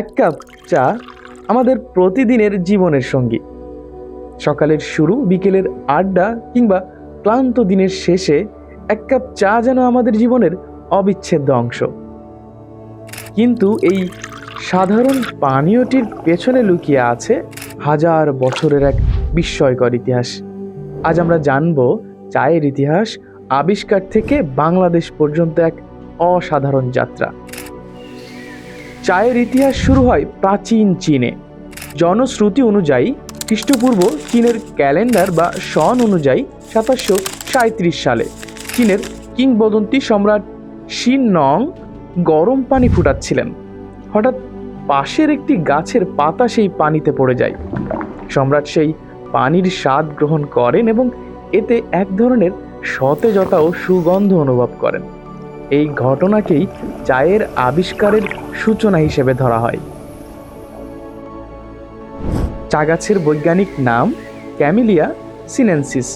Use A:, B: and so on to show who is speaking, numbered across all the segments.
A: এক কাপ চা আমাদের প্রতিদিনের জীবনের সঙ্গী। সকালের শুরু, বিকেলের আড্ডা কিংবা ক্লান্ত দিনের শেষে এক কাপ চা যেন আমাদের জীবনের অবিচ্ছেদ্য অংশ। কিন্তু এই সাধারণ পানীয়টির পেছনে লুকিয়ে আছে হাজার বছরের এক বিস্ময়কর ইতিহাস। আজ আমরা জানব চায়ের ইতিহাস, আবিষ্কার থেকে বাংলাদেশ পর্যন্ত এক অসাধারণ যাত্রা। চায়ের ইতিহাস শুরু হয় প্রাচীন চীনে। জনশ্রুতি অনুযায়ী খ্রিস্টপূর্ব চীনের ক্যালেন্ডার বা সন অনুযায়ী ৭৩৭ সালে চীনের কিংবদন্তি সম্রাট শিন নং গরম পানি ফুটাচ্ছিলেন। হঠাৎ পাশের একটি গাছের পাতা সেই পানিতে পড়ে যায়। সম্রাট সেই পানির স্বাদ গ্রহণ করেন এবং এতে এক ধরনের সতেজতা ও সুগন্ধ অনুভব করেন। এই ঘটনাকেই চায়ের আবিষ্কারের সূচনা হিসেবে ধরা হয়। চা গাছের বৈজ্ঞানিক নাম ক্যামিলিয়া সিনেনসিস।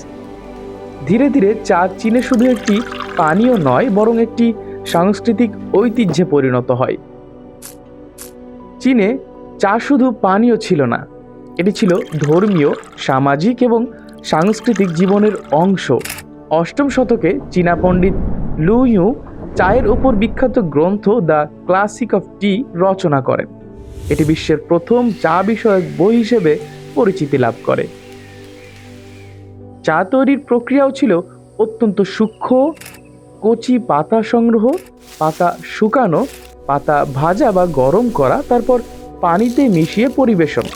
A: ধীরে ধীরে চা চীনে শুধু একটি পানীয় নয়, বরং একটি সাংস্কৃতিক ঐতিহ্যে পরিণত হয়। চীনে চা শুধু পানীয় ছিল না, এটি ছিল ধর্মীয়, সামাজিক এবং সাংস্কৃতিক জীবনের অংশ। অষ্টম শতকে চীনা পণ্ডিত লু ইউ চায়ের উপর বিখ্যাত গ্রন্থ দ্য ক্লাসিক অফ টি রচনা করেন। এটি বিশ্বের প্রথম চা বিষয়ক বই হিসেবে পরিচিতি লাভ করে। চা তৈরির প্রক্রিয়াও ছিল অত্যন্ত সূক্ষ্ম। কচি পাতা সংগ্রহ, পাতা শুকানো, পাতা ভাজা বা গরম করা, তারপর পানিতে মিশিয়ে পরিবেশন।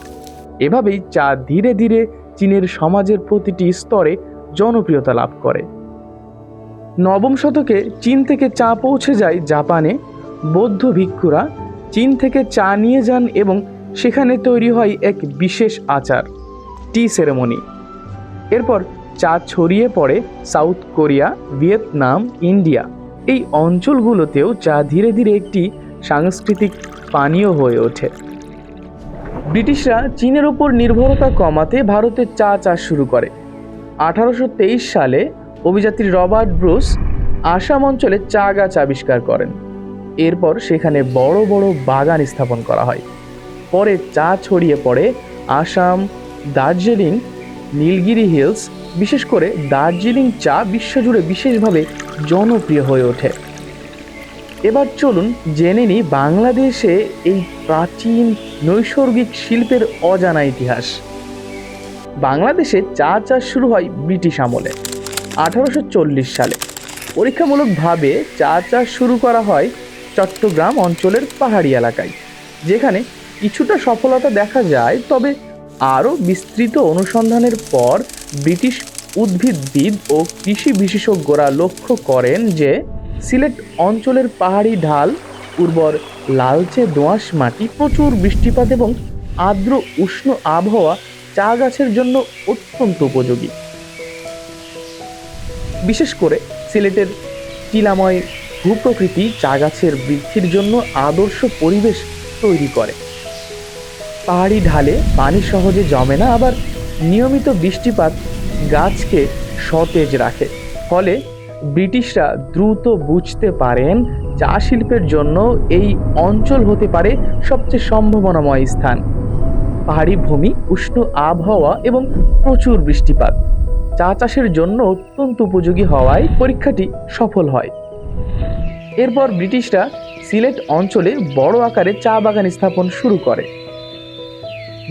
A: এভাবেই চা ধীরে ধীরে চীনের সমাজের প্রতিটি স্তরে জনপ্রিয়তা লাভ করে। নবম শতকে চীন থেকে চা পৌঁছে যায় জাপানে। বৌদ্ধ ভিক্ষুরা চীন থেকে চা নিয়ে যান এবং সেখানে তৈরি হয় এক বিশেষ আচার, টি সেরেমনি। এরপর চা ছড়িয়ে পড়ে সাউথ কোরিয়া, ভিয়েতনাম, ইন্ডিয়া। এই অঞ্চলগুলোতেও চা ধীরে ধীরে একটি সাংস্কৃতিক পানীয় হয়ে ওঠে। ব্রিটিশরা চীনের ওপর নির্ভরতা কমাতে ভারতে চা চাষ শুরু করে। 1823 সালে অভিযাত্রী রবার্ট ব্রুস আসাম অঞ্চলে চা গাছ আবিষ্কার করেন। এরপর সেখানে বড় বড় বাগান স্থাপন করা হয়। পরে চা ছড়িয়ে পড়ে আসাম, দার্জিলিং, নীলগিরি হিলস। বিশেষ করে দার্জিলিং চা বিশ্বজুড়ে বিশেষভাবে জনপ্রিয় হয়ে ওঠে। এবার চলুন জেনে নিই বাংলাদেশে এই প্রাচীন নৈসর্গিক শিল্পের অজানা ইতিহাস। বাংলাদেশে চা চাষ শুরু হয় ব্রিটিশ আমলে 1840 সালে। পরীক্ষামূলকভাবে চা চাষ শুরু করা হয় চট্টগ্রাম অঞ্চলের পাহাড়ি এলাকায়, যেখানে কিছুটা সফলতা দেখা যায়। তবে আরও বিস্তৃত অনুসন্ধানের পর ব্রিটিশ উদ্ভিদবিদ ও কৃষি বিশেষজ্ঞরা লক্ষ্য করেন যে সিলেট অঞ্চলের পাহাড়ি ঢাল, উর্বর লালচে দোআঁশ মাটি, প্রচুর বৃষ্টিপাত এবং আর্দ্র উষ্ণ আবহাওয়া চা গাছের জন্য অত্যন্ত উপযোগী। বিশেষ করে সিলেটের টিলাময় ভূপ্রকৃতি চা গাছের বৃদ্ধির জন্য আদর্শ পরিবেশ তৈরি করে। পাহাড়ি ঢালে পানি সহজে জমে না, আবার নিয়মিত বৃষ্টিপাত গাছকে সতেজ রাখে। ফলে ব্রিটিশরা দ্রুত বুঝতে পারেন চা শিল্পের জন্য এই অঞ্চল হতে পারে সবচেয়ে সম্ভাবনাময় স্থান। পাহাড়ি ভূমি, উষ্ণ আবহাওয়া এবং প্রচুর বৃষ্টিপাত চা চাষের জন্য অত্যন্ত উপযোগী হওয়ায় পরীক্ষাটি সফল হয়। এরপর ব্রিটিশরা সিলেট অঞ্চলে বড় আকারে চা বাগান স্থাপন শুরু করে।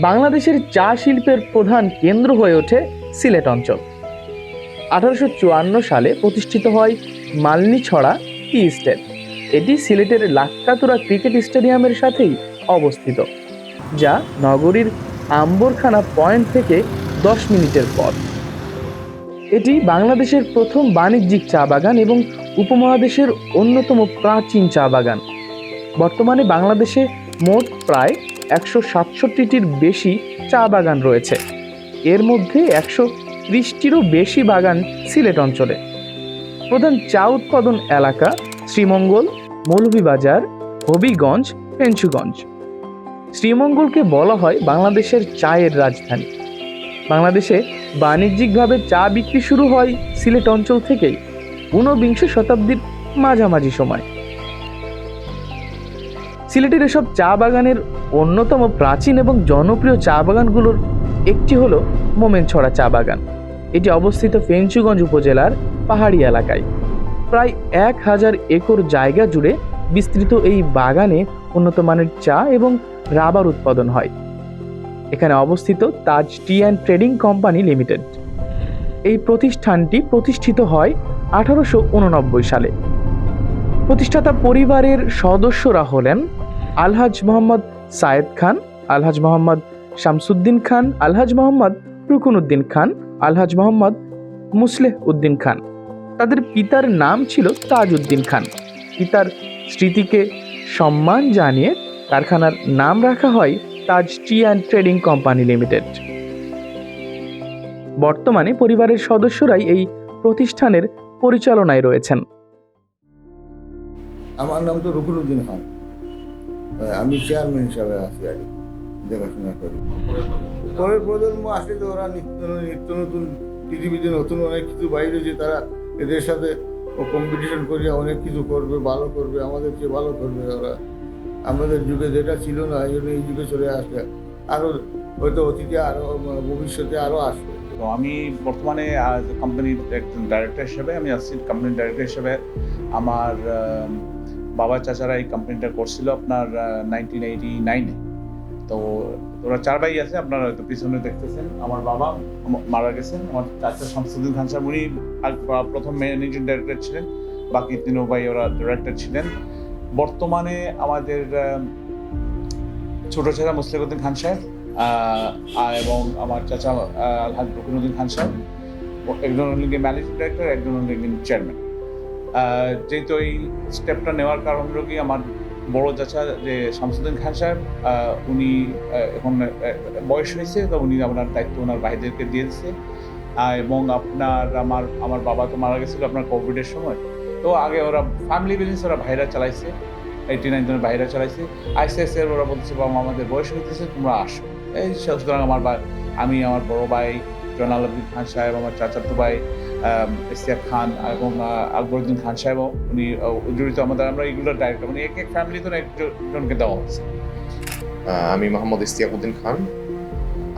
A: বাংলাদেশের চা শিল্পের প্রধান কেন্দ্র হয়ে ওঠে সিলেট অঞ্চল। 1854 সালে প্রতিষ্ঠিত হয় মালনীছড়া টি এস্টেট। এটি সিলেটের লাক্কাতুরা ক্রিকেট স্টেডিয়ামের সাথেই অবস্থিত, যা নগরীর আম্বরখানা পয়েন্ট থেকে 10 মিনিটের পথ। এটি বাংলাদেশের প্রথম বাণিজ্যিক চা বাগান এবং উপমহাদেশের অন্যতম প্রাচীন চা বাগান। বর্তমানে বাংলাদেশে মোট প্রায় 167টির বেশি চা বাগান রয়েছে। এর মধ্যে 130টিরও বেশি বাগান সিলেট অঞ্চলে। প্রধান চা উৎপাদন এলাকা শ্রীমঙ্গল, মৌলভীবাজার, হবিগঞ্জ, ফেঞ্চুগঞ্জ। শ্রীমঙ্গলকে বলা হয় বাংলাদেশের চায়ের রাজধানী। বাংলাদেশে বাণিজ্যিকভাবে চা বিক্রি শুরু হয় সিলেট অঞ্চল থেকেই 19 শতাব্দীর মাঝামাঝি সময়। সিলেটের এসব চা বাগানের অন্যতম প্রাচীন এবং জনপ্রিয় চা বাগানগুলোর একটি হলো মোমেনছড়া চা বাগান। এটি অবস্থিত ফেঞ্চুগঞ্জ উপজেলার পাহাড়ি এলাকায়। প্রায় 1000 একর জায়গা জুড়ে বিস্তৃত এই বাগানে উন্নত মানের চা এবং রাবার উৎপাদন হয়। এখানে অবস্থিত তাজ tea and trading company limited. এই প্রতিষ্ঠানটি প্রতিষ্ঠিত হয় 1889 সালে। প্রতিষ্ঠাতা পরিবারের সদস্যরা হলেন আলহাজ মোহাম্মদ সায়েদ খান, আলহাজ মোহাম্মদ শামসুদ্দিন খান, আলহাজ মোহাম্মদ রুকনউদ্দিন খান, আলহাজ মোহাম্মদ মুসলেহ উদ্দিন খান। তাদের পিতার নাম ছিল তাজ উদ্দিন খান। পিতার স্মৃতিকে সম্মান জানিয়ে কারখানার নাম রাখা হয় তাজ tea and trading company limited. বর্তমানে পরিবারের সদস্যরাই এই প্রতিষ্ঠানের পরিচালনায় রয়েছেন।
B: আমার নাম তো রুকনউদ্দিন খান, আমি চেয়ারম্যান হিসাবে আছি আর দেখাশোনা করি। পরের প্রজন্ম আসলে তো ওরা নিত্য নতুন পৃথিবীতে নতুন অনেক কিছু বাইরে যে তারা এদের সাথে কম্পিটিশন করিয়া অনেক কিছু করবে, ভালো করবে, আমাদের চেয়ে ভালো করবে ওরা। আমাদের যুগে যেটা ছিল না এই জন্য এই যুগে চলে আসবে, আরও হয়তো অতীতে আরও ভবিষ্যতে আরও আসবে।
C: তো আমি বর্তমানে কোম্পানির একজন ডাইরেক্টর হিসেবে আমি আসছি। কোম্পানির ডাইরেক্টর হিসেবে আমার বাবা চাচারা এই কোম্পানিটা করছিল আপনার 1989-এ। তো ওরা 4 ভাই আছে, আপনারা হয়তো পিছনে দেখতেছেন। আমার বাবা মারা গেছেন, আমার চাচা শামসুদ্দিন খান সাহেব উনি প্রথম ম্যানেজিং ডাইরেক্টর ছিলেন, বাকি 3 ভাই ওরা ডিরেক্টর ছিলেন। বর্তমানে আমাদের ছোট চাচা মুসলেহ উদ্দিন খান সাহেব এবং আমার চাচা আলহাজ রুকনউদ্দিন খান সাহেব, একজন হলেন ম্যানেজিং ডাইরেক্টর, একজন হলেন চেয়ারম্যান। যেহেতু এই স্টেপটা নেওয়ার কারণ হলো কি, আমার বড় চাচা যে শামসুদ্দিন খান সাহেব উনি এখন বয়স হয়েছে, তো উনি আপনার দায়িত্ব ওনার ভাইদেরকে দিয়ে দিচ্ছে। এবং আপনার আমার বাবা তো মারা গেছিলো আপনার কোভিডের সময়। তো আগে ওরা ফ্যামিলি বিজনেস ওরা ভাইরা চালাইছে, 89 জনের ভাইরা চালাইছে। আইসিআইসি ওরা বলতেছে বাবা আমাদের বয়স হইতেছে, তোমরা আসো। এই সুতরাং আমি আমার বড় ভাই জয়নাল আবদিন খান সাহেব, আমার চাচাতো ভাই ইশতিয়াক খান এবং আকবরউদ্দিন খান সাহেব উনি জড়িত। আমরা এগুলোর ডাইরেক্টর, মানে এক ফ্যামিলি তো একজনকে দেওয়া হচ্ছে।
D: আমি মোহাম্মদ ইশতিয়াক উদ্দিন খান।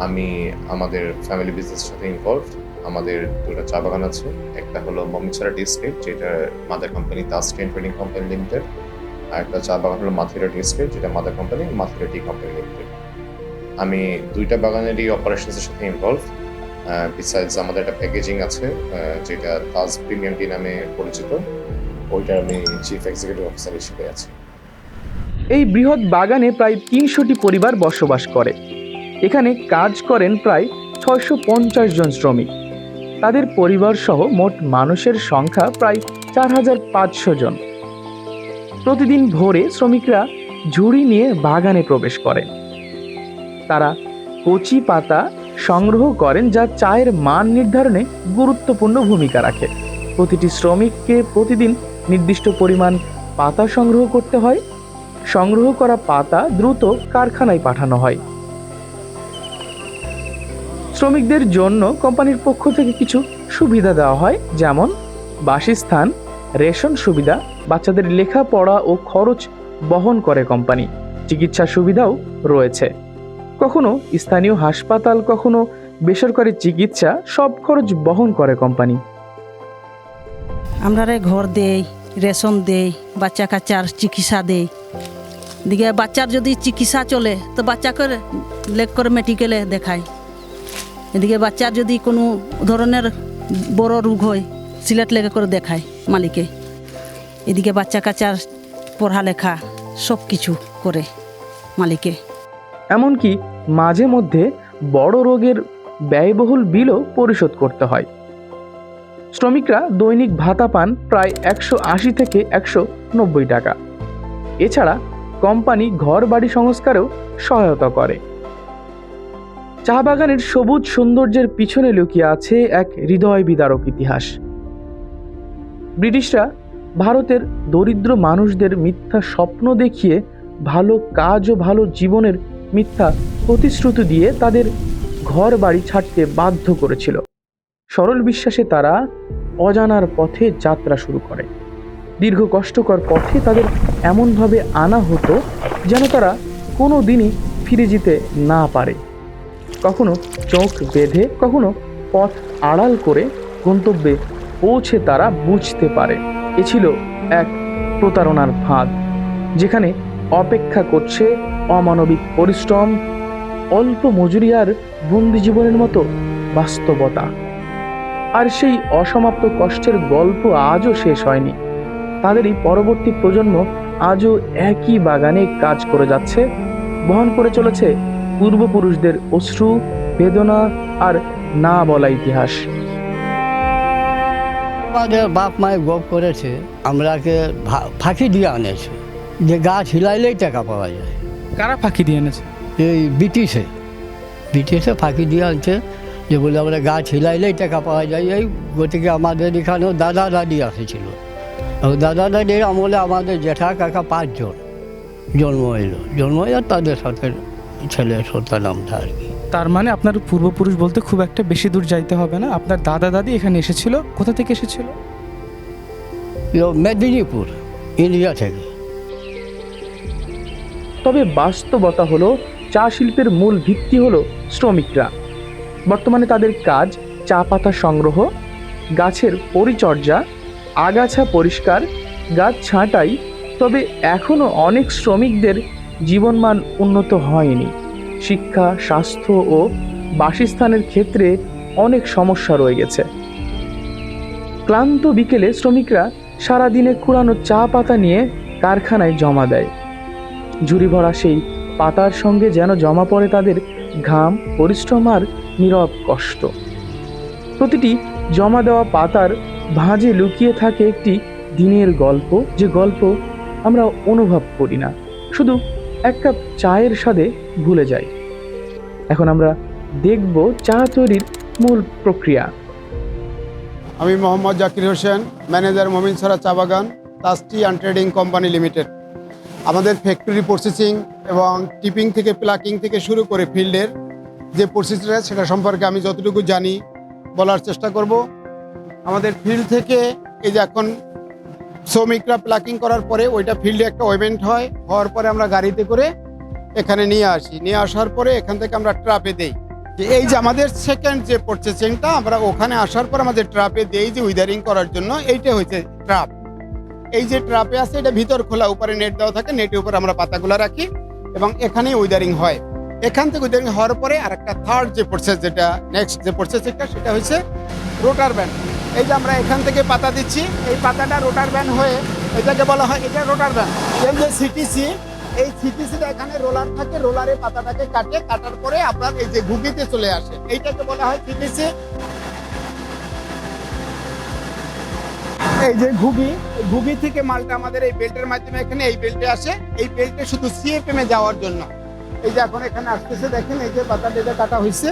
D: আমি আমাদের ফ্যামিলি বিজনেসের সাথে ইনভলভড। আমাদের 2টা চা বাগান আছে। একটা হলো মোমেনছড়া টি এস্টেট, যেটা mother company Taj tea and trading company limited. আর একটা চা বাগান হলো মাথিরা টি এস্টেট, যেটা mother company Mathira tea company limited. আমি 2টা বাগানেরই অপারেশনসের সাথে ইনভলভ। বিসাইডস আমাদের একটা প্যাকেজিং আছে যেটা তাজ প্রিমিয়াম টি নামে পরিচিত, ওইটা আমি চিফ এক্সিকিউটিভ অফিসার হিসেবে আছি।
A: এই বৃহৎ বাগানে প্রায় 300টি পরিবার বসবাস করে। এখানে কাজ করেন প্রায় 650 জন শ্রমিক। তাদের পরিবার সহ মোট মানুষের সংখ্যা প্রায় 4500 জন। প্রতিদিন ভোরে শ্রমিকরা ঝুড়ি নিয়ে বাগানে প্রবেশ করেন। তারা কচি পাতা সংগ্রহ করেন, যা চায়ের মান নির্ধারণে গুরুত্বপূর্ণ ভূমিকা রাখে। প্রতিটি শ্রমিককে প্রতিদিন নির্দিষ্ট পরিমাণ পাতা সংগ্রহ করতে হয়। সংগ্রহ করা পাতা দ্রুত কারখানায় পাঠানো হয়। শ্রমিকদের জন্য কোম্পানির পক্ষ থেকে কিছু সুবিধা দেওয়া হয়, যেমন বাসস্থান, রেশন সুবিধা, বাচ্চাদের লেখাপড়া ও খরচ বহন করে কোম্পানি। চিকিৎসা সুবিধাও রয়েছে। কখনো স্থানীয় হাসপাতাল, কখনো বেসরকারি চিকিৎসা, সব খরচ বহন করে কোম্পানি।
E: আমরা ঘর দেই, রেশন দেই, বাচ্চা কাচ্চার চিকিৎসা দেই। দিকে বাচ্চার যদি চিকিৎসা চলে তো বাচ্চাকে লেগ করে মেডিকেলে দেখায়। এদিকে বাচ্চার যদি কোনো ধরনের বড় রোগ হয় সিলেট লেগে করে দেখায় মালিকে। এদিকে বাচ্চা কাচ্চার পড়ালেখা সব কিছু করে মালিকে।
A: এমনকি মাঝে মধ্যে বড় রোগের ব্যয়বহুল বিলও পরিশোধ করতে হয়। শ্রমিকরা দৈনিক ভাতা পান প্রায় 180 থেকে 190 টাকা। এছাড়া কোম্পানি ঘর বাড়ি সংস্কারেও সহায়তা করে। চা বাগানের সবুজ সৌন্দর্যের পিছনে লুকিয়ে আছে এক হৃদয় বিদারক ইতিহাস। ব্রিটিশরা ভারতের দরিদ্র মানুষদের মিথ্যা স্বপ্ন দেখিয়ে ভালো কাজ ও ভালো জীবনের মিথ্যা প্রতিশ্রুতি দিয়ে তাদের ঘর বাড়ি ছাড়তে বাধ্য করেছিল। সরল বিশ্বাসে তারা অজানার পথে যাত্রা শুরু করে। দীর্ঘ কষ্টকর পথে তাদের এমনভাবে আনা হতো যেন তারা কোনো দিনই ফিরে যেতে না পারে। কখনো চোখ বেঁধে, কখনো পথ আড়াল করে গন্তব্যে পৌঁছে তারা বুঝতে পারে এ ছিল এক প্রতারণার ফাঁদ, যেখানে অপেক্ষা করছে অমানবিক পরিশ্রম, অল্প মজুরি আর বন্দি জীবনের মতো বাস্তবতা। আর সেই অসমাপ্ত কষ্টের গল্প আজও শেষ হয়নি। তাদেরই পরবর্তী প্রজন্ম আজও একই বাগানে কাজ করে যাচ্ছে, বহন করে চলেছে পূর্বপুরুষদের অশ্রু, বেদনা আর না বলা ইতিহাস।
F: আমাদের বাপ মায়ের গপ করেছে, আমরাকে ফাঁকি দিয়ে আনেছে যে গাছ হিলাইলেই টাকা পাওয়া যায়।
G: কারা ফাঁকি দিয়ে এনেছে?
F: এই ব্রিটিশে ফাঁকি দিয়ে আনছে যে বলে আমরা গাছ হিলাইলেই টাকা পাওয়া যায়। এই গতিকে আমাদের এখানেও দাদা দাদি এসেছিল। দাদা দাদির আমলে আমাদের জেঠা কাকা 5 জন জন্ম হইল তাদের সাথে ছেলে সন্তানামটা আর কি।
G: তার মানে আপনার পূর্বপুরুষ বলতে খুব একটা বেশি দূর যাইতে হবে না, আপনার দাদা দাদি এখানে এসেছিল। কোথা থেকে এসেছিল?
F: মেদিনীপুর, ইন্ডিয়া থেকে।
A: তবে বাস্তবতা হলো চা শিল্পের মূল ভিত্তি হলো শ্রমিকরা। বর্তমানে তাদের কাজ চা পাতা সংগ্রহ, গাছের পরিচর্যা, আগাছা পরিষ্কার, গাছ ছাঁটাই। তবে এখনও অনেক শ্রমিকদের জীবনমান উন্নত হয়নি। শিক্ষা, স্বাস্থ্য ও বাসস্থানের ক্ষেত্রে অনেক সমস্যা রয়ে গেছে। ক্লান্ত বিকেলে শ্রমিকরা সারাদিনে কুড়ানো চা পাতা নিয়ে কারখানায় জমা দেয়। ঝুড়ি ভরা সেই পাতার সঙ্গে যেন জমা পড়ে তাদের ঘাম, পরিশ্রম আর নীরব কষ্ট। প্রতিটি জমা দেওয়া পাতার ভাঁজে লুকিয়ে থাকে একটি দিনের গল্প, যে গল্প আমরা অনুভব করি না, শুধু এক কাপ চায়ের স্বাদে ভুলে যাই। এখন আমরা দেখব চা তৈরির মূল প্রক্রিয়া।
H: আমি মোহাম্মদ জাকির হোসেন, ম্যানেজার মমিনছড়া চা বাগান, তাজ tea and trading company limited. আমাদের ফ্যাক্টরি প্রসেসিং এবং টিপিং থেকে প্লাকিং থেকে শুরু করে ফিল্ডের যে প্রসেসিং সেটা সম্পর্কে আমি যতটুকু জানি বলার চেষ্টা করব। আমাদের ফিল্ড থেকে এই যে এখন শ্রমিকরা প্লাকিং করার পরে ওইটা ফিল্ডে একটা ইভেন্ট হয়, হওয়ার পরে আমরা গাড়িতে করে এখানে নিয়ে আসি। নিয়ে আসার পরে এখান থেকে আমরা ট্রাপে দেই। যে এই যে আমাদের সেকেন্ড যে প্রসেসিংটা আমরা ওখানে আসার পর আমাদের ট্রাপে দেই যে উইদারিং করার জন্য, এইটা হচ্ছে ট্রাপ। এই যে ট্রাপে আছে এটা ভিতর খোলা, উপরে নেট দেওয়া থাকে, নেটের উপর আমরা পাতাগুলো রাখি এবং এখানেই উইদারিং হয়। এখান থেকে উইদারিং হওয়ার পরে আর একটা থার্ড যে প্রসেস, যেটা নেক্সট যে প্রসেসিংটা সেটা হচ্ছে রোটার ব্যান্ড। এই যে আমরা এখান থেকে পাতা দিচ্ছি, এই পাতাটা রোটার ব্যান্ড হয়ে এটাকে বলা হয়, এটা রোটার ব্যান্ড। এই যে সিটিসি, এই সিটিসিটা এখানে রোলার থাকে, রোলারে পাতাটাকে কাটার পরে আপনার এই যে ঘুগিতে চলে আসে, এইটাকে বলা হয় সিটিসি। এই যে ঘুগি থেকে মালটা আমাদের এই বেল্টের মাধ্যমে এখানে এই বেল্টে আসে। এই বেল্টে শুধু সিএফএম এ যাওয়ার জন্য এই যে এখন এখানে আসতেছে, দেখেন এই যে পাতাটা এটা কাটা হয়েছে,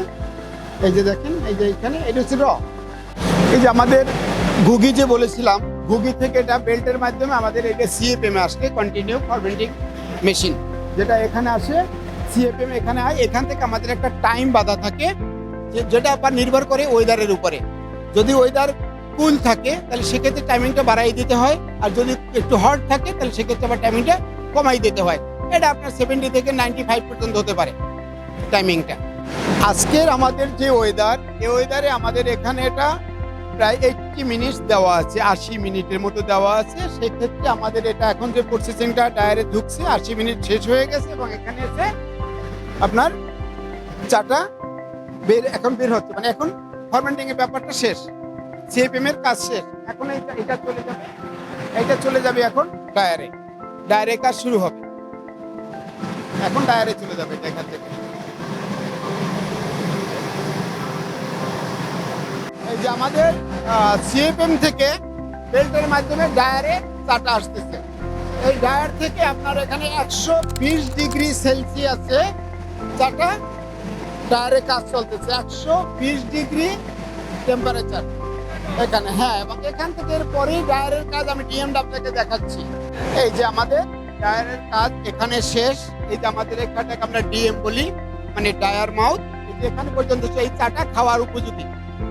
H: এই যে দেখেন এই যে এখানে এটা হচ্ছে র। এই যে আমাদের ঘুগি যে বলেছিলাম, ঘুগি থেকে এটা বেল্টের মাধ্যমে আমাদের এটা সিএফএম এ আসে, কন্টিনিউ ফার্মেন্টিং মেশিন, যেটা এখানে আসে সিএফএম এখানে হয়। এখান থেকে আমাদের একটা টাইম বাঁধা থাকে, যেটা আবার নির্ভর করে ওয়েদারের উপরে। যদি ওয়েদার কুল থাকে তাহলে সেক্ষেত্রে টাইমিংটা বাড়াই দিতে হয়, আর যদি একটু হট থাকে তাহলে সেক্ষেত্রে আবার টাইমিংটা কমাই দিতে হয়। এটা আপনার 70 থেকে 95 পর্যন্ত হতে পারে টাইমিংটা। আজকের আমাদের যে ওয়েদার, এই ওয়েদারে আমাদের এখানে এটা প্রায় 80 মিনিট দেওয়া আছে, 80 মিনিটের মতো দেওয়া আছে। সেক্ষেত্রে আমাদের এটা এখন যে প্রসেসিংটা ডায়ারে ঢুকছে, 80 মিনিট শেষ হয়ে গেছে এবং এখানে এসে আপনার চাটা এখন বের হচ্ছে, মানে এখন ফার্মেন্টিং এর ব্যাপারটা শেষ, সিএফএম এর কাজ শেষ। এখন এটা চলে যাবে এখন ডায়ারে কাজ শুরু হবে। এখন ডায়ারে চলে যাবে এটা এখান থেকে। এই যে আমাদের সিএফএম থেকে বেল্টের মাধ্যমে ডায়ারে চাটা আসতেছে। এই ডায়ার থেকে আপনার এখানে 120 ডিগ্রি সেলসিয়াসে চাটা ডায়ারে কাজ চলতেছে, 120 ডিগ্রি টেম্পারেচার এখানে। হ্যাঁ, এবং এখান থেকে এরপরেই ডায়ারের কাজ আমি ডিএমটা আপনাকে দেখাচ্ছি। এই যে আমাদের ডায়ারের কাজ এখানে শেষ। এই যে আমাদের এখানটাকে আমরা ডিএম বলি, মানে ডায়ার মাউথ। এখানে পর্যন্ত এই চাটা খাওয়ার উপযোগী,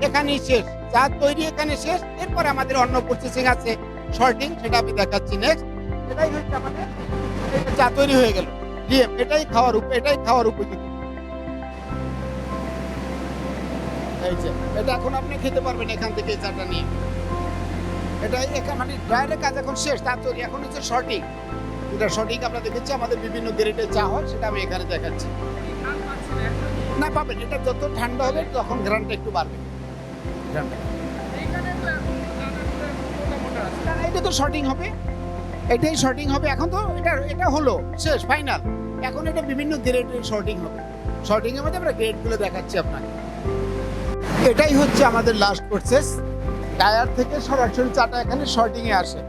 H: এখানেই শেষ। চা তৈরি এখানে শেষ। এরপরে আমাদের অন্য প্রসেসিং আছে, শর্টিং, সেটা আমি দেখাচ্ছি নেক্সট। এটাই হচ্ছে আমাদের এটা চা তৈরি হয়ে গেল, ডিএম। এটাই খাওয়ার উপযোগী। এই যে এটা এখন আপনি খেতে পারবেন এখান থেকে এই চাটা নিয়ে। এটাই এখানে মানে ড্রায়ারের কাজ এখন শেষ, চা তৈরি। এখন হচ্ছে শর্টিং। এটা শর্টিং আমরা দেখেছি আমাদের বিভিন্ন গ্রেডের চা হয়, সেটা আমি এখানে দেখাচ্ছি। না পাবেন, এটা যত ঠান্ডা হবে তখন ঘ্রাণটা একটু বাড়বে। এটা তো শর্টিং হবে, এটাই শর্টিং হবে। এখন তো এটা হলো শেষ ফাইনাল। এখন এটা বিভিন্ন গ্রেডের শর্টিং হবে। শর্টিং এর মধ্যে আমরা গ্রেডগুলো দেখাচ্ছি আপনাকে। এটাই হচ্ছে আমাদের লাস্ট প্রসেস। টায়ার থেকে সরাসরি চাটা এখানে শর্টিং এ আসে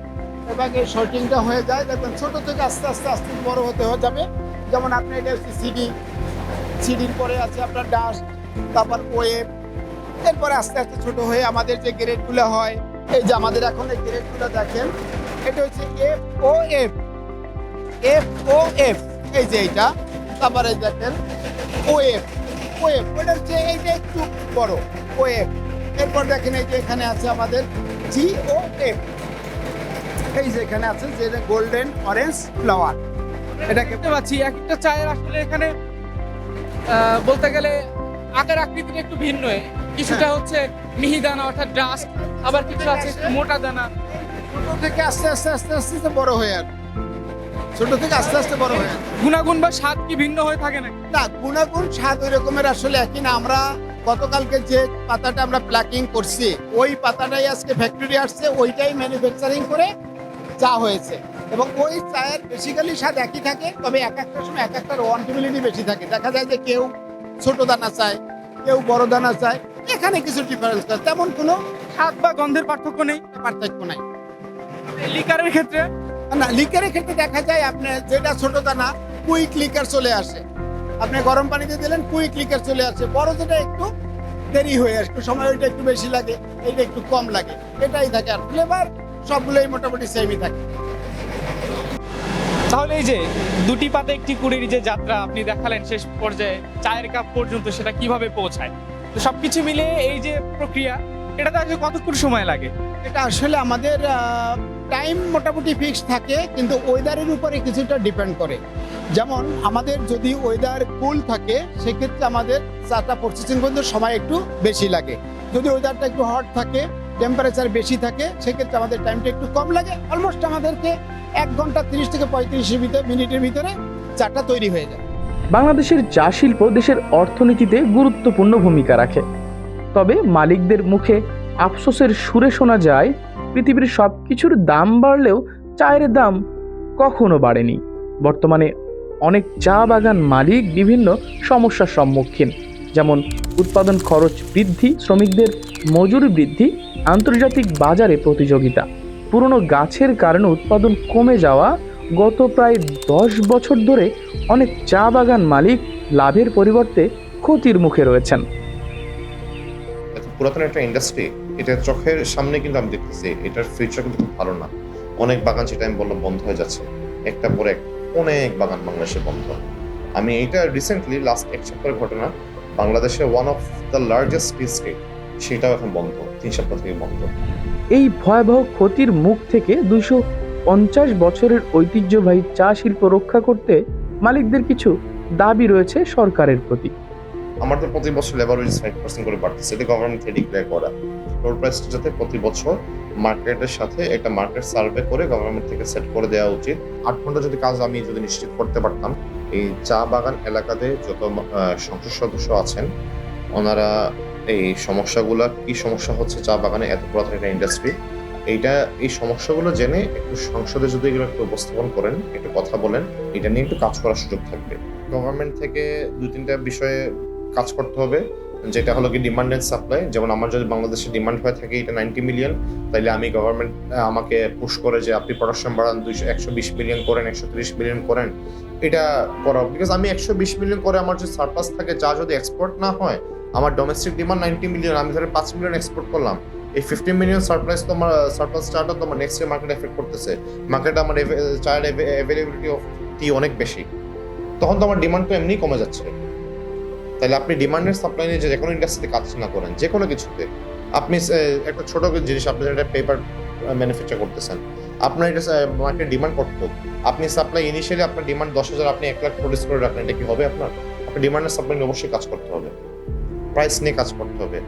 H: এবং এই শর্টিংটা হয়ে যায়। দেখবেন ছোট থেকে আস্তে আস্তে আস্তে বড় হতে যাবে। যেমন আপনি এটা হচ্ছে সিডির পরে আছে আপনার ডাস্ট, তারপর ওয়েব, এরপরে আস্তে আস্তে ছোট হয়ে আমাদের যে গ্রেডগুলো হয়, এই যে আমাদের এখন এই গ্রেডগুলো দেখেন, এটা হচ্ছে FOF, এই যে এইটা। তারপরে দেখেন ওয়েব, ওটা হচ্ছে এইটা একটু বড় ওয়েব। এরপর দেখেন এই যে এখানে আছে আমাদের GOF, এই যে এখানে আছে যে গোল্ডেন অরেঞ্জ ফ্লাওয়ার।
G: এটা দেখতে পাচ্ছি এক একটা চায়ের আসলে এখানে বলতে গেলে আকার আকৃতিটা একটু ভিন্ন, কিছুটা হচ্ছে মিহি দানা অর্থাৎ ডাস্ট, আবার কিছু আছে একটু মোটা দানা।
H: ছোট থেকে আস্তে আস্তে আস্তে আস্তে আস্তে বড় হয়ে আসবে, ছোট থেকে আস্তে আস্তে বড় হয়ে আসবে।
G: গুণাগুণ বা স্বাদ কি ভিন্ন হয়ে থাকে নাকি?
H: না, গুণাগুণ স্বাদ ওই রকমের আসলে একই না। আমরা গতকালকে যে পাতাটা আমরা প্লাকিং করছি, ওই পাতাটাই আজকে ফ্যাক্টরি আসছে, ওইটাই ম্যানুফ্যাকচারিং করে চা হয়েছে এবং ওই চায়ের বেসিক্যালি স্বাদ একই থাকে, তবে এক একটা সময় এক একটার ওয়ান্টেবিলিটি বেশি থাকে। দেখা যায় যে কেউ ছোট দানা চায়, কেউ বড় দানা চায়, এখানে কিছু ডিফারেন্স করে, তেমন কোনো
G: স্বাদ বা গন্ধের পার্থক্য নেই।
H: পার্থক্য নাই।
G: লিকারের ক্ষেত্রে
H: না, লিকারের ক্ষেত্রে দেখা যায় আপনার যেটা ছোট দানা কুইক লিকার চলে আসে, আপনি গরম পানিতে দিলেন কুইক লিকার চলে আসে। বড় যেটা একটু দেরি হয়ে আসে, সময় ওইটা একটু বেশি লাগে, এইটা একটু কম লাগে, এটাই থাকে। আর ফ্লেভার সবগুলোই মোটামুটি সেমই থাকে।
G: তাহলে এই যে দুটি পাতে একটি কুড়ির যে যাত্রা আপনি দেখালেন শেষ পর্যায়ে চায়ের কাপ পর্যন্ত, সেটা কিভাবে পৌঁছায়, তো সবকিছু মিলে এই যে প্রক্রিয়া, এটাতে আসলে কতক্ষণ সময় লাগে?
H: এটা আসলে আমাদের টাইম মোটামুটি ফিক্সড থাকে, কিন্তু ওয়েদারের উপরে কিছুটা ডিপেন্ড করে। যেমন আমাদের যদি ওয়েদার কুল থাকে, সেক্ষেত্রে আমাদের চাটা প্রসেসিং পর্যন্ত সময় একটু বেশি লাগে। যদি ওয়েদারটা একটু হট থাকে, টেম্পারেচার বেশি থাকে, সেক্ষেত্রে আমাদের টাইমটা একটু কম লাগে। অলমোস্ট আমাদেরকে 1 ঘন্টা 30 থেকে 35 মিনিটের ভিতরে চাটা তৈরি হয়ে যায়।
A: বাংলাদেশের চা শিল্প দেশের অর্থনীতিতে গুরুত্বপূর্ণ ভূমিকা রাখে। তবে মালিকদের মুখে আফসোসের সুরে শোনা যায়, পৃথিবীর সব কিছুর দাম বাড়লেও চায়ের দাম কখনো বাড়েনি। বর্তমানে অনেক চা বাগান মালিক বিভিন্ন সমস্যার সম্মুখীন, যেমন উৎপাদন খরচ বৃদ্ধি, শ্রমিকদের মজুরি বৃদ্ধি, আন্তর্জাতিক বাজারে প্রতিযোগিতা, পুরনো গাছের কারণে উৎপাদন কমে যাওয়া। গত প্রায় 10 বছর ধরে অনেক চা বাগান মালিক লাভের পরিবর্তে ক্ষতির মুখে রয়েছেন।
D: এত পুরাতন একটা ইন্ডাস্ট্রি, এটা চোখের সামনে কিন্তু আমি দেখতেছি এটার ফিউচার কিন্তু খুব ভালো না। অনেক বাগান, যেটা আমি বললাম, বন্ধ হয়ে যাচ্ছে, একটা পরে অনেক বাগান বাংলাদেশে বন্ধ। আমি এইটা রিসেন্টলি লাস্ট 1 সপ্তাহের ঘটনা, বাংলাদেশে one of the largest T state, সেটাও এখন বন্ধ, 3 সপ্তাহ থেকে বন্ধ।
A: এই ভয়াবহ ক্ষতির মুখ থেকে 250 বছরের ঐতিহ্যবাহী চা শিল্প রক্ষা করতে মালিকদের কিছু দাবি রয়েছে সরকারের প্রতি।
D: আমাদের প্রতি বছর লেবার ওয়েজ 5% করে বাড়তেছে, এটা গভর্নমেন্ট থেকে ডিক্লেয়ার করা। ফ্লোর প্রাইসটা যাতে প্রতি বছর মার্কেটের সাথে একটা মার্কেট সার্ভে করে গভর্নমেন্ট থেকে সেট করে দেওয়া উচিত। 8 ঘন্টা যদি কাজ আমি যদি নিশ্চিত করতে পারতাম, এই চা বাগান এলাকাতে যত সংসদ সদস্য আছেন, ওনারা এই সমস্যাগুলো, কি সমস্যা হচ্ছে চা বাগানে, এত পুরাতন একটা ইন্ডাস্ট্রি, এই সমস্যাগুলো জেনে একটু সংসদে যদি এগুলো একটু উপস্থাপন করেন, একটু কথা বলেন, এটা নিয়ে একটু কাজ করার সুযোগ থাকবে। গভর্নমেন্ট থেকে 2-3টা বিষয়ে কাজ করতে হবে, যেটা হলো কি ডিমান্ড এন্ড সাপ্লাই। যেমন আমার যদি বাংলাদেশে ডিমান্ড হয়ে থাকে এটা 90 মিলিয়ন, তাইলে আমি গভর্নমেন্ট আমাকে পুশ করে যে আপনি প্রোডাকশন বাড়ান, 120 মিলিয়ন করেন, 130 মিলিয়ন করেন, এটা করা। বিকজ আমি 120 মিলিয়ন করে আমার যে সারপ্লাস থাকে, যা যদি এক্সপোর্ট না হয়, আমার ডোমেস্টিক ডিমান্ড 90 মিলিয়ন, আমি ধরে 5 মিলিয়ন এক্সপোর্ট করলাম, এই 15 মিলিয়ন সারপ্লাস চাটা তোমার নেক্সট ইয়ার মার্কেট এফেক্ট করতেছে। মার্কেটে আমার চায়ের অ্যাভেলেবিলিটি অফ টি অনেক বেশি, তখন তো আমার ডিমান্ড তো এমনি কমে যাচ্ছে। তাহলে আপনি ডিমান্ডের সাপ্লাই নিয়ে যে কোনো ইন্ডাস্ট্রিতে কাজ না করেন, যে কোনো কিছুতে, আপনি একটা ছোট জিনিস, আপনি একটা পেপার ম্যানুফ্যাকচার করতেছেন, আপনার এটা মার্কেট ডিমান্ড করতে হবে। আপনি সাপ্লাই ইনিশিয়ালি আপনার ডিমান্ড 10,000, আপনি 1 লাখ প্রডিউস করে রাখেন, এটা কি হবে আপনার? আপনার ডিমান্ডের সাপ্লাই নিয়ে অবশ্যই কাজ করতে হবে, প্রাইস নিয়ে কাজ করতে হবে।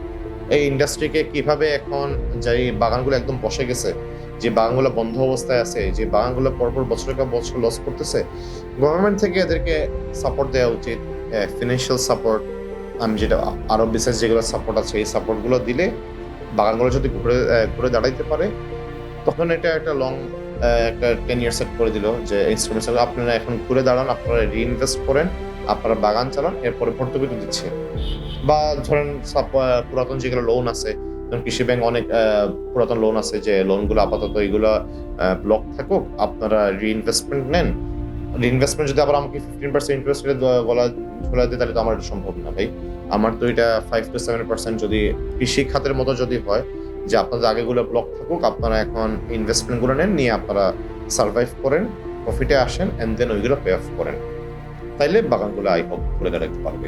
D: এই ইন্ডাস্ট্রিকে কিভাবে এখন যে বাগানগুলো একদম বসে গেছে, যে বাগানগুলো বন্ধ অবস্থায় আছে, যে বাগানগুলো পরপর বছরের পর বছর লস করতেছে, গভর্নমেন্ট থেকে এদেরকে সাপোর্ট দেওয়া উচিত, ফিনান্সিয়াল সাপোর্ট। আমি যেটা আরো বিশেষ যেগুলো সাপোর্ট আছে, এই সাপোর্টগুলো দিলে বাগানগুলো যদি ঘুরে দাঁড়াইতে পারে, তখন এটা একটা লং একটা 10 ইয়ার সেট করে দিল যে ইনস্ট্রুমেন্টস আপনারা এখন ঘুরে দাঁড়ান, আপনারা রিইনভেস্ট করেন, আপনারা বাগান চালান, এরপরে ভর্তুকি দিচ্ছে। বা ধরেন পুরাতন যেগুলো লোন আছে, যেমন কৃষি ব্যাংক অনেক পুরাতন লোন আছে, যে লোনগুলো আপাতত এইগুলো ব্লক থাকুক, আপনারা রিইনভেস্টমেন্ট নেন। রিইনভেস্টমেন্ট যদি আবার আমাকে 15% ইন্টারেস্ট রেট গলা ঝোলা দিই, তাহলে তো আমার এটা সম্ভব না ভাই। আমার তো এটা 5 to 7% যদি কৃষি খাতের মতো যদি হয়, যে আপনাদের আগেগুলো ব্লক থাকুক, আপনারা এখন ইনভেস্টমেন্টগুলো নেন, নিয়ে আপনারা সার্ভাইভ করেন, প্রফিটে আসেন, এন্ড দেন ওইগুলো পে অফ করেন, তাইলে বাগানগুলো আই হোপ ঘুরে দাঁড়াতে পারবে।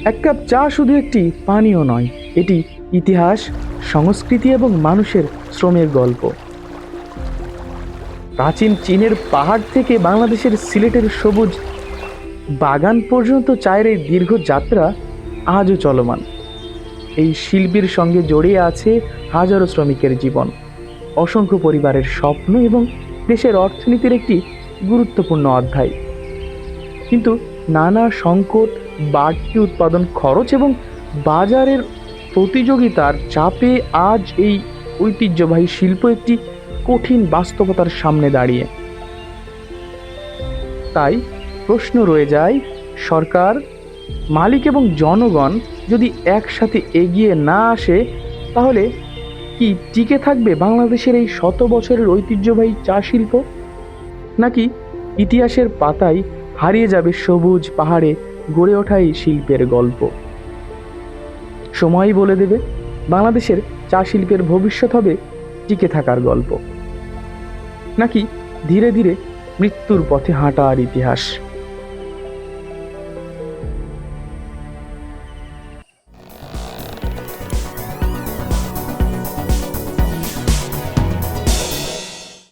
A: এক কাপ চা শুধু একটি পানীয় নয়, এটি ইতিহাস, সংস্কৃতি এবং মানুষের শ্রমের গল্প। প্রাচীন চীনের পাহাড় থেকে বাংলাদেশের সিলেটের সবুজ বাগান পর্যন্ত চায়ের এই দীর্ঘ যাত্রা আজও চলমান। এই শিল্পীর সঙ্গে জড়িয়ে আছে হাজারো শ্রমিকের জীবন, অসংখ্য পরিবারের স্বপ্ন এবং দেশের অর্থনীতির একটি গুরুত্বপূর্ণ অধ্যায়। কিন্তু নানা সংকট, বাড়তি উৎপাদন খরচ এবং বাজারের প্রতিযোগিতার চাপে আজ এই ঐতিহ্যবাহী শিল্প একটি কঠিন বাস্তবতার সামনে দাঁড়িয়ে। তাই প্রশ্ন রয়ে যায়, সরকার, মালিক এবং জনগণ যদি একসাথে এগিয়ে না আসে, তাহলে কি টিকে থাকবে বাংলাদেশের এই 100 বছরের ঐতিহ্যবাহী চা শিল্প? নাকি ইতিহাসের পাতায় হারিয়ে যাবে সবুজ পাহাড়ে গড়ে ওঠা এই শিল্পের গল্প? সময়ই বলে দেবে বাংলাদেশের চা শিল্পের ভবিষ্যৎ হবে টিকে থাকার গল্প, নাকি ধীরে ধীরে মৃত্যুর পথে হাঁটার ইতিহাস।